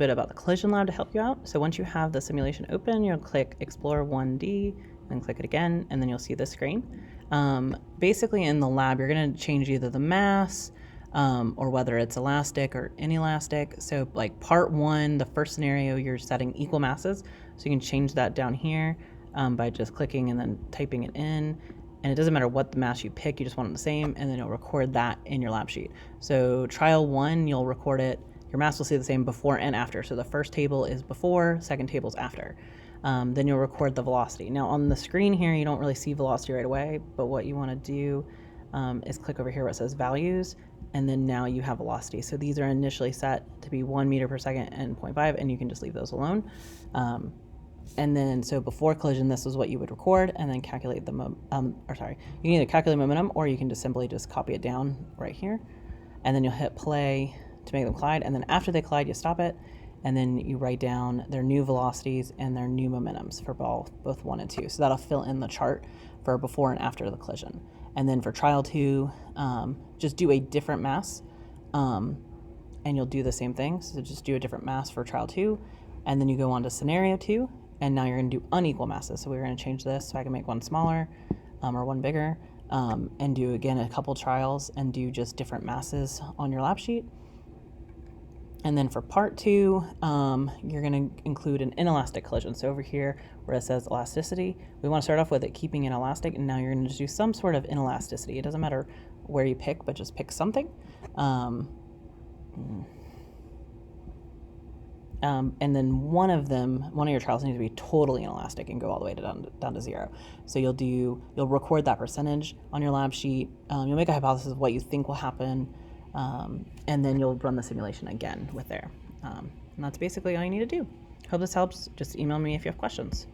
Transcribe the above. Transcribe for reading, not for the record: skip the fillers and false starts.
bit about the collision lab to help you out. So once you have the simulation open, you'll click Explore 1D, then click it again, and then you'll see this screen. Basically in the lab, you're gonna change either the mass, or whether it's elastic or inelastic. So like part one, the first scenario, you're setting equal masses. So you can change that down here by just clicking and then typing it in. And it doesn't matter what the mass you pick, you just want them the same, and then you'll record that in your lab sheet. So trial one, you'll record it, your mass will stay the same before and after. So the first table is before, second table is after. Then you'll record the velocity. Now on the screen here, you don't really see velocity right away, but what you wanna do is click over here where it says values, and then now you have velocity. So these are initially set to be 1 meter per second and 0.5, and you can just leave those alone. And then, so before collision, this is what you would record, and then calculate the, you can either calculate momentum, or you can just simply just copy it down right here. And then you'll hit play to make them collide, and then after they collide, you stop it, and then you write down their new velocities and their new momentums for both 1 and 2. So that'll fill in the chart for before and after the collision. And then for trial 2, just do a different mass, and you'll do the same thing. So just do a different mass for trial 2, and then you go on to scenario 2, and now you're going to do unequal masses. So we're going to change this so I can make one smaller or one bigger, and do again a couple trials and do just different masses on your lab sheet. And then for part 2, you're going to include an inelastic collision. So over here where it says elasticity, we want to start off with it keeping it elastic, and now you're going to do some sort of inelasticity. It doesn't matter where you pick, but just pick something. And then one of your trials needs to be totally inelastic and go all the way down to 0. So you'll record that percentage on your lab sheet. You'll make a hypothesis of what you think will happen, and then you'll run the simulation again with there. And that's basically all you need to do. Hope this helps. Just email me if you have questions.